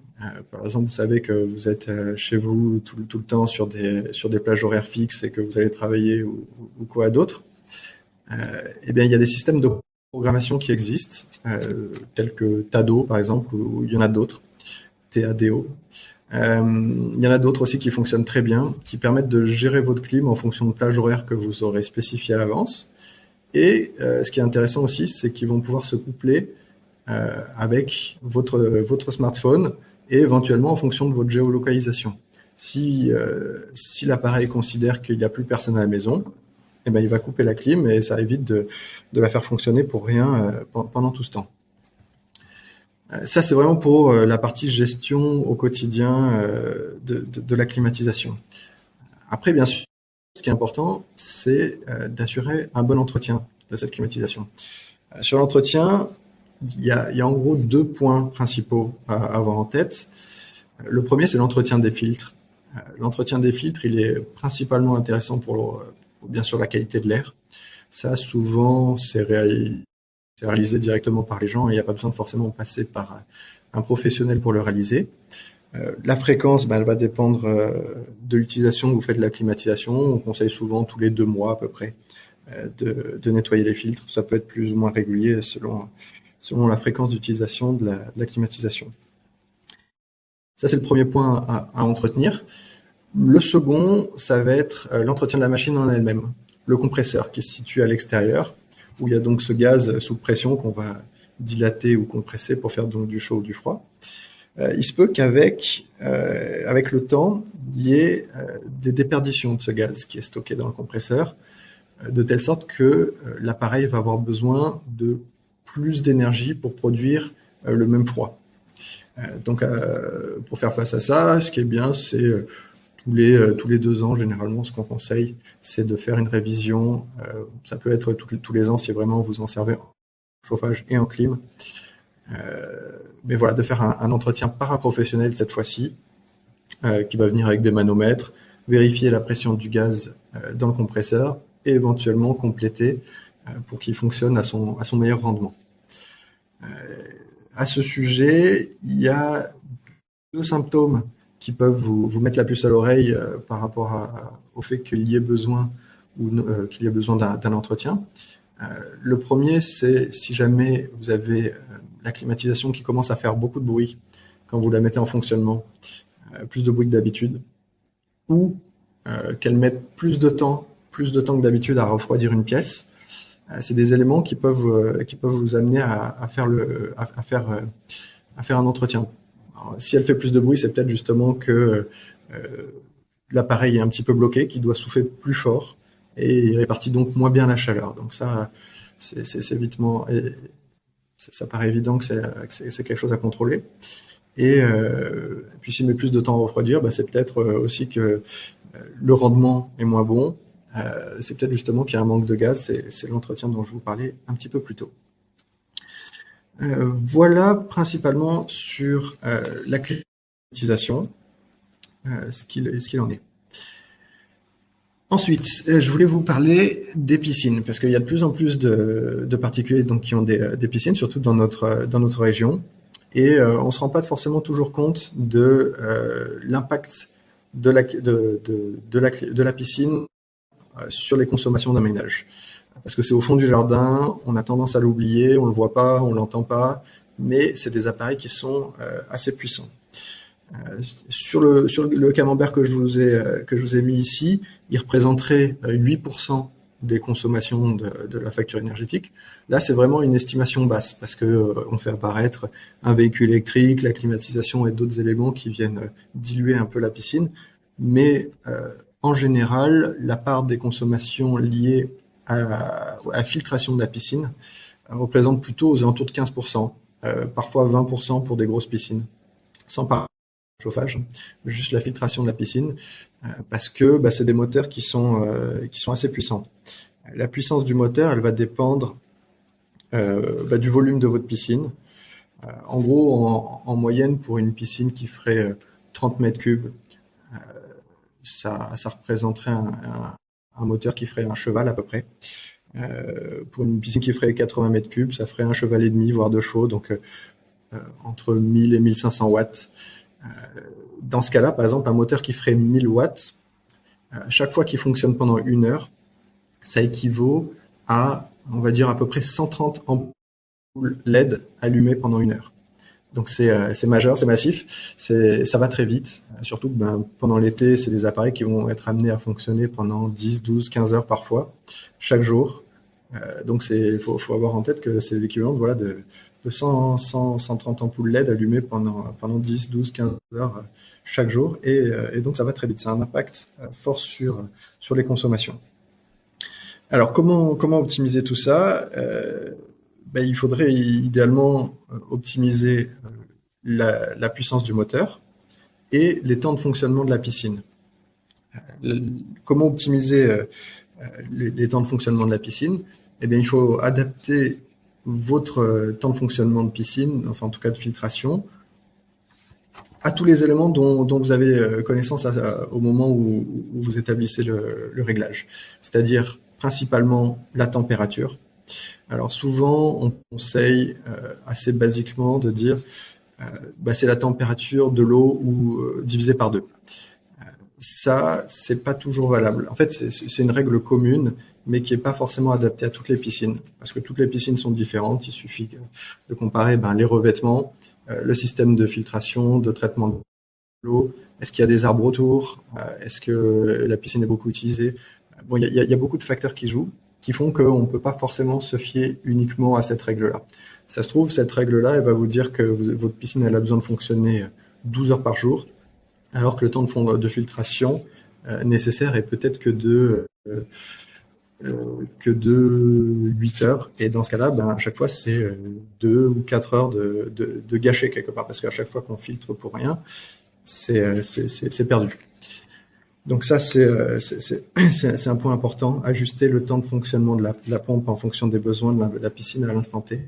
par exemple, vous savez que vous êtes chez vous tout le temps sur des plages horaires fixes et que vous allez travailler ou quoi d'autre, il y a des systèmes de programmation qui existent, tels que Tado, par exemple, ou il y en a d'autres, TADO. Il y en a d'autres aussi qui fonctionnent très bien, qui permettent de gérer votre clim en fonction de plages horaires que vous aurez spécifiées à l'avance. Et ce qui est intéressant aussi, c'est qu'ils vont pouvoir se coupler avec votre smartphone et éventuellement en fonction de votre géolocalisation. Si l'appareil considère qu'il n'y a plus personne à la maison, il va couper la clim et ça évite de la faire fonctionner pour rien pendant tout ce temps. Ça, c'est vraiment pour la partie gestion au quotidien de la climatisation. Après, bien sûr, ce qui est important, c'est d'assurer un bon entretien de cette climatisation. Sur l'entretien, il y a en gros 2 points principaux à avoir en tête. Le premier, c'est l'entretien des filtres. L'entretien des filtres, il est principalement intéressant pour bien sûr la qualité de l'air. Ça, souvent, c'est réalisé directement par les gens et il n'y a pas besoin de forcément passer par un professionnel pour le réaliser. La fréquence, elle va dépendre de l'utilisation que vous faites de la climatisation. On conseille souvent tous les 2 mois à peu près de nettoyer les filtres. Ça peut être plus ou moins régulier selon la fréquence d'utilisation de la climatisation. Ça, c'est le premier point à entretenir. Le second, ça va être l'entretien de la machine en elle-même. Le compresseur qui se situe à l'extérieur, où il y a donc ce gaz sous pression qu'on va dilater ou compresser pour faire donc du chaud ou du froid. Il se peut qu'avec le temps, il y ait des déperditions de ce gaz qui est stocké dans le compresseur, de telle sorte que l'appareil va avoir besoin de plus d'énergie pour produire le même froid. Donc, pour faire face à ça, ce qui est bien, c'est tous les 2 ans, généralement, ce qu'on conseille, c'est de faire une révision. Ça peut être tous les ans si vraiment vous en servez en chauffage et en clim. Mais voilà, de faire un entretien paraprofessionnel cette fois-ci, qui va venir avec des manomètres, vérifier la pression du gaz dans le compresseur et éventuellement compléter pour qu'il fonctionne à son meilleur rendement. À ce sujet, il y a 2 symptômes qui peuvent vous mettre la puce à l'oreille par rapport au fait qu'il y ait besoin qu'il y ait besoin d'un entretien. Le premier, c'est si jamais vous avez la climatisation qui commence à faire beaucoup de bruit quand vous la mettez en fonctionnement, plus de bruit que d'habitude, ou qu'elle mette plus de temps que d'habitude à refroidir une pièce. C'est des éléments qui peuvent vous amener à faire un entretien. Alors, si elle fait plus de bruit, c'est peut-être justement que l'appareil est un petit peu bloqué, qu'il doit souffler plus fort et il répartit donc moins bien la chaleur. Donc ça, c'est évidemment, ça paraît évident que c'est quelque chose à contrôler. Et puis s'il met plus de temps à refroidir, bah, c'est peut-être aussi que le rendement est moins bon. C'est peut-être justement qu'il y a un manque de gaz. C'est l'entretien dont je vous parlais un petit peu plus tôt. Voilà principalement sur la climatisation, ce qu'il en est. Ensuite, je voulais vous parler des piscines, parce qu'il y a de plus en plus de particuliers donc, qui ont des piscines, surtout dans notre région. Et on ne se rend pas forcément toujours compte de l'impact de la piscine sur les consommations d'un ménage. Parce que c'est au fond du jardin, on a tendance à l'oublier, on le voit pas, on l'entend pas, mais c'est des appareils qui sont assez puissants. Sur le camembert que je vous ai mis ici, il représenterait 8% des consommations de la facture énergétique. Là, c'est vraiment une estimation basse parce que on fait apparaître un véhicule électrique, la climatisation et d'autres éléments qui viennent diluer un peu la piscine. Mais en général, la part des consommations liées à la filtration de la piscine représente plutôt aux alentours de 15%, parfois 20% pour des grosses piscines, sans parler de chauffage, juste la filtration de la piscine, parce que c'est des moteurs qui sont assez puissants. La puissance du moteur, elle va dépendre du volume de votre piscine. En gros, en moyenne, pour une piscine qui ferait 30 mètres cubes, ça représenterait un moteur qui ferait un cheval à peu près. Pour une piscine qui ferait 80 mètres cubes, ça ferait un cheval et demi, voire 2 chevaux, donc entre 1000 et 1500 watts. Dans ce cas-là, par exemple, un moteur qui ferait 1000 watts, chaque fois qu'il fonctionne pendant 1 heure, ça équivaut à, on va dire, à peu près 130 ampoules LED allumées pendant 1 heure. Donc c'est majeur, c'est massif, ça va très vite, surtout que pendant l'été, c'est des appareils qui vont être amenés à fonctionner pendant 10, 12, 15 heures parfois, chaque jour. Donc faut avoir en tête que c'est l'équivalent de 130 ampoules LED allumées pendant 10, 12, 15 heures chaque jour, et donc ça va très vite, ça a un impact fort sur les consommations. Alors comment optimiser tout ça? Il faudrait idéalement optimiser la puissance du moteur et les temps de fonctionnement de la piscine. Comment optimiser les temps de fonctionnement de la piscine? Eh bien, il faut adapter votre temps de fonctionnement de piscine, enfin en tout cas de filtration, à tous les éléments dont vous avez connaissance au moment où vous établissez le réglage. C'est-à-dire principalement la température. Alors souvent, on conseille assez basiquement de dire c'est la température de l'eau divisée par 2. Ça, c'est pas toujours valable. En fait, c'est une règle commune, mais qui est pas forcément adaptée à toutes les piscines, parce que toutes les piscines sont différentes. Il suffit de comparer les revêtements, le système de filtration, de traitement de l'eau. Est-ce qu'il y a des arbres autour? Est-ce que la piscine est beaucoup utilisée? Bon, il y a beaucoup de facteurs qui jouent, qui font qu'on ne peut pas forcément se fier uniquement à cette règle-là. Ça se trouve, cette règle-là, elle va vous dire que votre piscine elle a besoin de fonctionner 12 heures par jour, alors que le temps de filtration nécessaire est peut-être que de 8 heures. Et dans ce cas-là, à chaque fois, c'est 2 ou 4 heures de gâcher quelque part, parce qu'à chaque fois qu'on filtre pour rien, c'est perdu. Donc ça, c'est un point important, ajuster le temps de fonctionnement de la pompe en fonction des besoins de la piscine à l'instant T.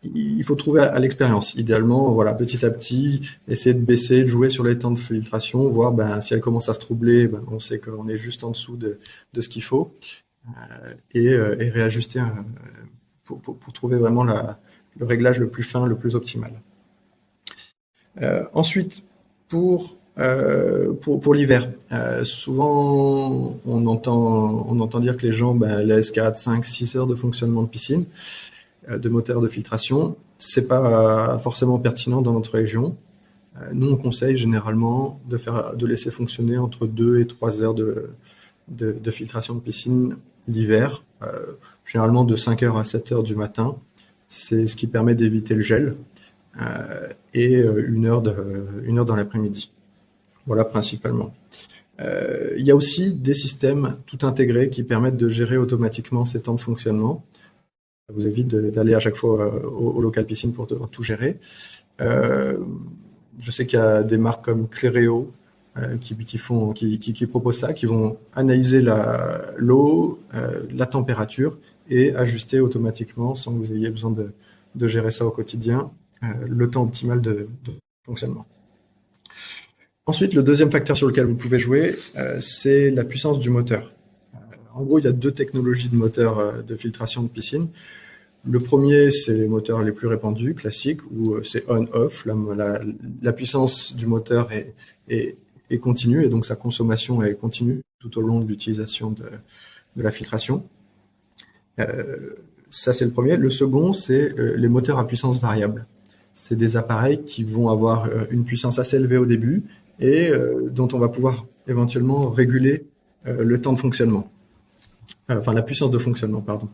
Il faut trouver à l'expérience. Idéalement, voilà, petit à petit, essayer de baisser, de jouer sur les temps de filtration, voir si elle commence à se troubler, on sait qu'on est juste en dessous de ce qu'il faut, et réajuster pour trouver vraiment le réglage le plus fin, le plus optimal. Ensuite, pour l'hiver, souvent on entend dire que les gens laissent 4, 5, 6 heures de fonctionnement de piscine, de moteur de filtration. C'est pas forcément pertinent dans notre région. Nous, on conseille généralement de laisser fonctionner entre 2 et 3 heures de filtration de piscine l'hiver, généralement de 5 heures à 7 heures du matin. C'est ce qui permet d'éviter le gel, et une heure dans l'après-midi. Voilà, principalement. Il y a aussi des systèmes tout intégrés qui permettent de gérer automatiquement ces temps de fonctionnement. Ça vous évite d'aller à chaque fois au local piscine pour devoir tout gérer. Je sais qu'il y a des marques comme Cléréo qui proposent ça, qui vont analyser l'eau, la température et ajuster automatiquement, sans que vous ayez besoin de gérer ça au quotidien, le temps optimal de fonctionnement. Ensuite, le deuxième facteur sur lequel vous pouvez jouer, c'est la puissance du moteur. En gros, il y a 2 technologies de moteurs de filtration de piscine. Le premier, c'est les moteurs les plus répandus, classiques, où c'est on-off. La puissance du moteur est continue, et donc sa consommation est continue tout au long de l'utilisation de la filtration. Ça, c'est le premier. Le second, c'est les moteurs à puissance variable. C'est des appareils qui vont avoir une puissance assez élevée au début et dont on va pouvoir éventuellement réguler le temps de fonctionnement. Enfin, la puissance de fonctionnement, pardon.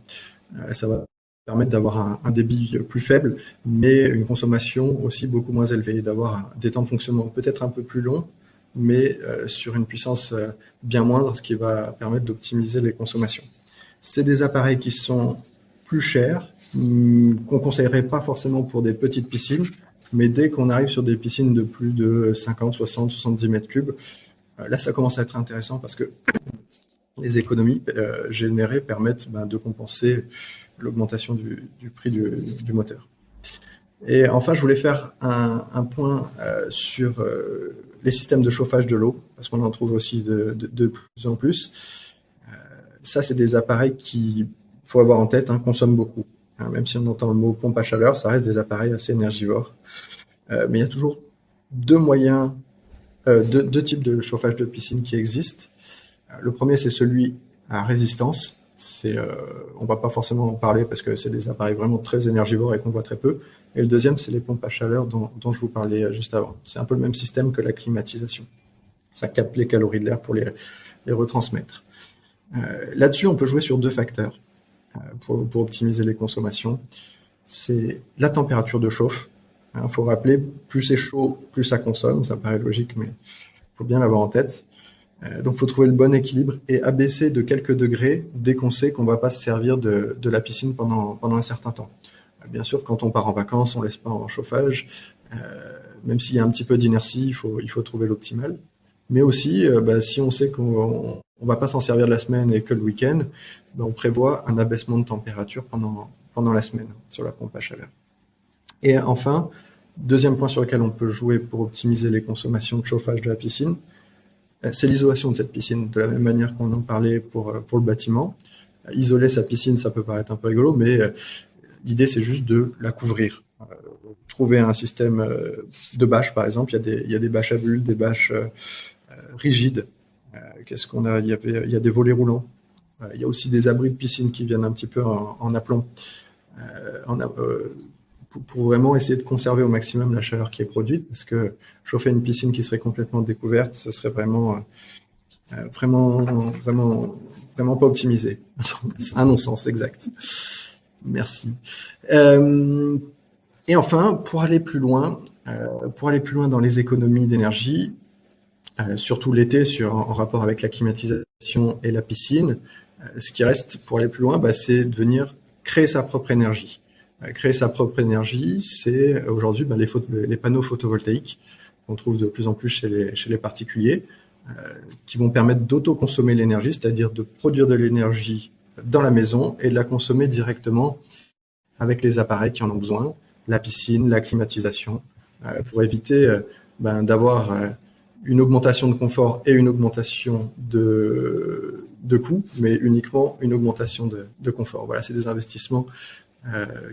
Ça va permettre d'avoir un débit plus faible, mais une consommation aussi beaucoup moins élevée, d'avoir des temps de fonctionnement peut-être un peu plus longs, mais sur une puissance bien moindre, ce qui va permettre d'optimiser les consommations. C'est des appareils qui sont plus chers, qu'on conseillerait pas forcément pour des petites piscines, mais dès qu'on arrive sur des piscines de plus de 50, 60, 70 mètres cubes, là ça commence à être intéressant parce que les économies générées permettent de compenser l'augmentation du prix du moteur. Et enfin, je voulais faire un point sur les systèmes de chauffage de l'eau, parce qu'on en trouve aussi de plus en plus. Ça, c'est des appareils qu'il faut avoir en tête, consomment beaucoup. Même si on entend le mot pompe à chaleur, ça reste des appareils assez énergivores. Mais il y a toujours 2 moyens, 2 types de chauffage de piscine qui existent. Le premier, c'est celui à résistance. On va pas forcément en parler parce que c'est des appareils vraiment très énergivores et qu'on voit très peu. Et le deuxième, c'est les pompes à chaleur dont je vous parlais juste avant. C'est un peu le même système que la climatisation. Ça capte les calories de l'air pour les retransmettre. Là-dessus, on peut jouer sur 2 facteurs pour optimiser les consommations. C'est la température de chauffe. Faut rappeler, plus c'est chaud, plus ça consomme. Ça paraît logique, mais faut bien l'avoir en tête. Donc, faut trouver le bon équilibre et abaisser de quelques degrés dès qu'on sait qu'on va pas se servir de la piscine pendant un certain temps. Bien sûr, quand on part en vacances, on laisse pas en chauffage. Même s'il y a un petit peu d'inertie, il faut trouver l'optimal. Mais aussi, si on sait qu'on va pas s'en servir de la semaine et que le week-end, on prévoit un abaissement de température pendant la semaine sur la pompe à chaleur. Et enfin, deuxième point sur lequel on peut jouer pour optimiser les consommations de chauffage de la piscine, c'est l'isolation de cette piscine, de la même manière qu'on en parlait pour le bâtiment. Isoler sa piscine, ça peut paraître un peu rigolo, mais l'idée, c'est juste de la couvrir. Trouver un système de bâches, par exemple. Il y a des bâches à bulles, des bâches rigides. Qu'est-ce qu'on a? Il y a des volets roulants. Il y a aussi des abris de piscine qui viennent un petit peu en aplomb. Pour vraiment essayer de conserver au maximum la chaleur qui est produite, parce que chauffer une piscine qui serait complètement découverte, ce serait vraiment pas optimisé. Un non-sens exact. Merci. Et enfin, pour aller plus loin dans les économies d'énergie, surtout l'été, en rapport avec la climatisation et la piscine, ce qui reste pour aller plus loin, c'est de venir créer sa propre énergie. Créer sa propre énergie, c'est aujourd'hui les panneaux photovoltaïques. qu'on trouve de plus en plus chez les particuliers, qui vont permettre d'auto-consommer l'énergie, c'est-à-dire de produire de l'énergie dans la maison et de la consommer directement avec les appareils qui en ont besoin, la piscine, la climatisation, pour éviter d'avoir une augmentation de confort et une augmentation de coûts, mais uniquement une augmentation de confort. Voilà, c'est des investissements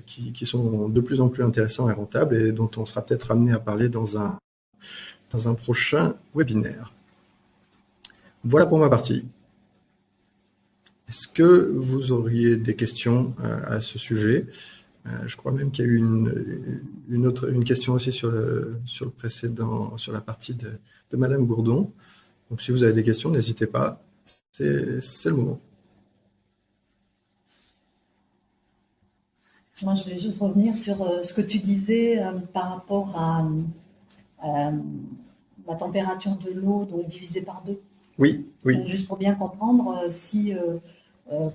qui sont de plus en plus intéressants et rentables et dont on sera peut-être amené à parler dans un prochain webinaire. Voilà pour ma partie. Est-ce que vous auriez des questions à ce sujet? Je crois même qu'il y a eu une question aussi sur le précédent, sur la partie de Madame Gourdon. Donc si vous avez des questions, n'hésitez pas, c'est le moment. Moi, je voulais juste revenir sur ce que tu disais par rapport à la température de l'eau, donc divisée par 2. Oui, oui. Juste pour bien comprendre, si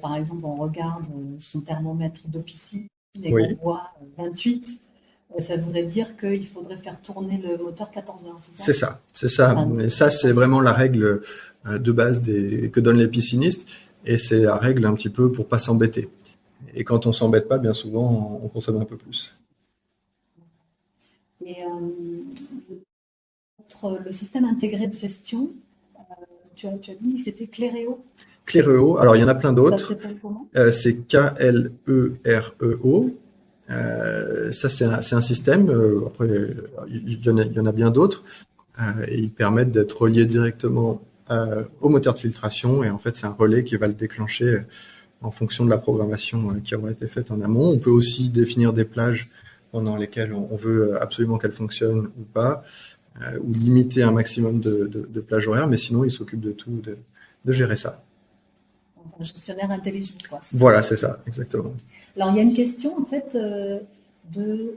par exemple on regarde son thermomètre de piscine et Oui. qu'on voit 28, ça voudrait dire qu'il faudrait faire tourner le moteur 14 heures, c'est ça? C'est ça, c'est ça. Et ça, c'est vraiment la règle de base que donnent les piscinistes. Et c'est la règle un petit peu pour pas s'embêter. Et quand on s'embête pas, bien souvent, on consomme un peu plus. Et le système intégré de gestion, tu as dit que c'était Cléreo. Cléreo, alors il y en a plein d'autres. Ça s'appelle comment? C'est K-L-E-R-E-O. Ça, c'est un système. Après, il y en a bien d'autres. Et ils permettent d'être reliés directement au moteur de filtration. Et en fait, c'est un relais qui va le déclencher en fonction de la programmation qui aura été faite en amont. On peut aussi définir des plages pendant lesquelles on veut absolument qu'elles fonctionnent ou pas, ou limiter un maximum de plages horaires. Mais sinon, ils s'occupent de tout, de gérer ça. Un gestionnaire intelligent, quoi. Voilà, c'est ça, exactement. Alors, il y a une question, en fait, je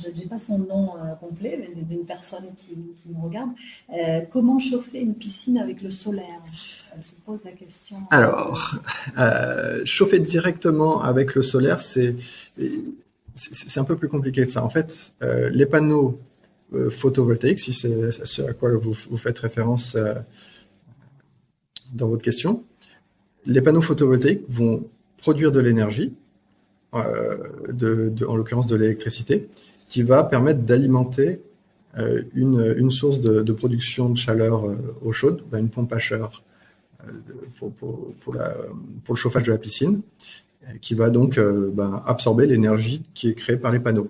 n'ai pas son nom complet, mais d'une personne qui me regarde. Comment chauffer une piscine avec le solaire? Elle se pose la question. Alors, chauffer directement avec le solaire, c'est un peu plus compliqué que ça. En fait, les panneaux photovoltaïques, si c'est ce à quoi vous faites référence dans votre question, les panneaux photovoltaïques vont produire de l'énergie, en l'occurrence de l'électricité, qui va permettre d'alimenter une source de production de chaleur eau chaude, une pompe à chaleur pour le chauffage de la piscine, qui va donc absorber l'énergie qui est créée par les panneaux.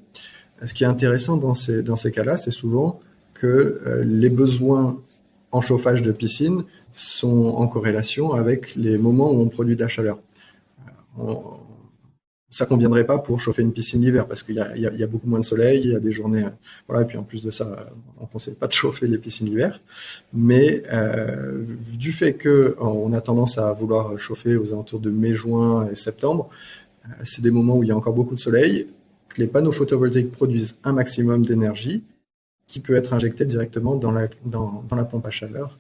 Ce qui est intéressant dans ces cas-là, c'est souvent que les besoins en chauffage de piscine sont en corrélation avec les moments où on produit de la chaleur. Ça conviendrait pas pour chauffer une piscine l'hiver parce qu'il y a beaucoup moins de soleil, il y a des journées, voilà, et puis en plus de ça, on ne conseille pas de chauffer les piscines l'hiver. Mais du fait que on a tendance à vouloir chauffer aux alentours de mai, juin et septembre, c'est des moments où il y a encore beaucoup de soleil, que les panneaux photovoltaïques produisent un maximum d'énergie qui peut être injectée directement dans la pompe à chaleur,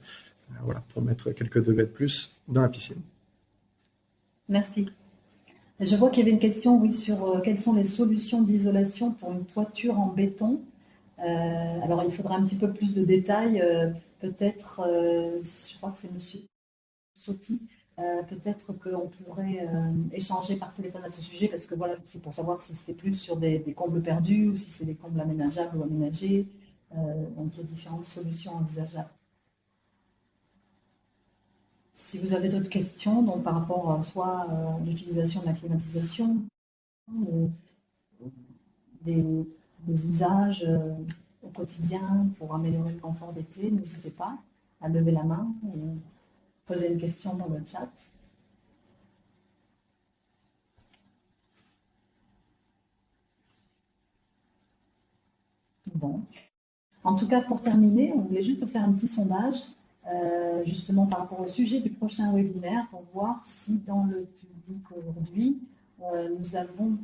voilà, pour mettre quelques degrés de plus dans la piscine. Merci. Je vois qu'il y avait une question, oui, sur quelles sont les solutions d'isolation pour une toiture en béton. Alors, il faudra un petit peu plus de détails. Peut-être, je crois que c'est Monsieur Sotti, peut-être qu'on pourrait échanger par téléphone à ce sujet, parce que voilà, c'est pour savoir si c'était plus sur des combles perdus ou si c'est des combles aménageables ou aménagés. Donc, il y a différentes solutions envisageables. Si vous avez d'autres questions, donc par rapport soit à l'utilisation de la climatisation, ou des usages au quotidien pour améliorer le confort d'été, n'hésitez pas à lever la main ou poser une question dans le chat. Bon. En tout cas, pour terminer, on voulait juste faire un petit sondage, justement par rapport au sujet du prochain webinaire, pour voir si dans le public aujourd'hui, nous avons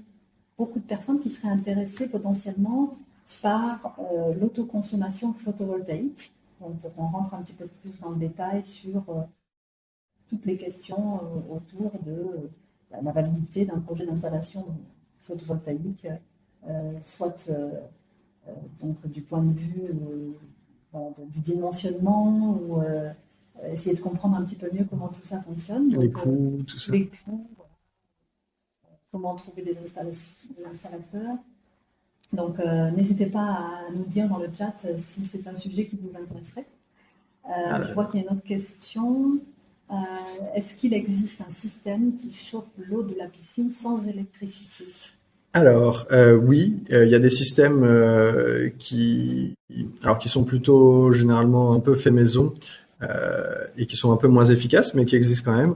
beaucoup de personnes qui seraient intéressées potentiellement par l'autoconsommation photovoltaïque. Donc, pour qu'on rentre un petit peu plus dans le détail sur toutes les questions autour de la validité d'un projet d'installation photovoltaïque, soit Donc du point de vue du dimensionnement ou essayer de comprendre un petit peu mieux comment tout ça fonctionne. Les Donc coûts, tout ça. les coûts, comment trouver des installateurs. Donc n'hésitez pas à nous dire dans le chat si c'est un sujet qui vous intéresserait. Je vois qu'il y a une autre question. Est-ce qu'il existe un système qui chauffe l'eau de la piscine sans électricité? Alors, oui, il y a des systèmes qui sont plutôt généralement un peu faits maison et qui sont un peu moins efficaces, mais qui existent quand même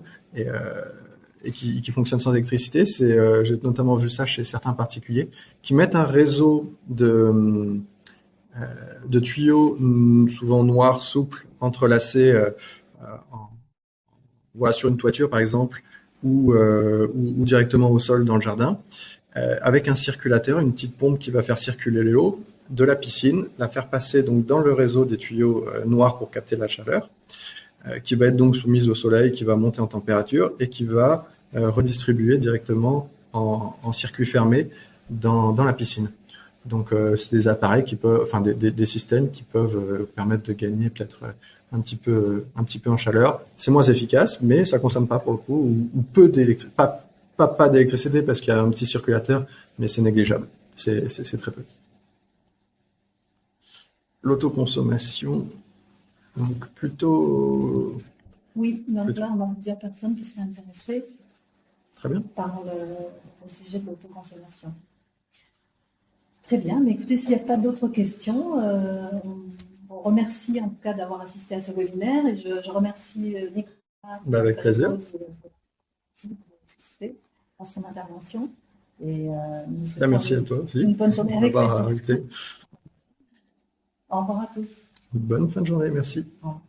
et qui fonctionnent sans électricité. J'ai notamment vu ça chez certains particuliers qui mettent un réseau de tuyaux souvent noirs, souples, entrelacés en, voilà, sur une toiture par exemple ou directement au sol dans le jardin. Avec un circulateur, une petite pompe qui va faire circuler l'eau de la piscine, la faire passer donc dans le réseau des tuyaux noirs pour capter la chaleur, qui va être donc soumise au soleil, qui va monter en température et qui va redistribuer directement en circuit fermé dans la piscine. Donc c'est des appareils qui peuvent, enfin des systèmes qui peuvent permettre de gagner peut-être un petit peu en chaleur. C'est moins efficace, mais ça consomme pas pour le coup ou peu d'électricité, pas d'électricité parce qu'il y a un petit circulateur, mais c'est négligeable. C'est très peu. L'autoconsommation, donc plutôt. Oui, donc plutôt là, on a plusieurs personnes qui seraient intéressées très bien. par le sujet de l'autoconsommation. Très bien, mais écoutez, s'il n'y a pas d'autres questions, on remercie en tout cas d'avoir assisté à ce webinaire et je remercie Nicolas Avec plaisir. pour son intervention. Et nous souhaitons Merci à toi aussi une bonne journée avec plaisir. invité. Au revoir à tous. Bonne fin de journée, merci. Au revoir.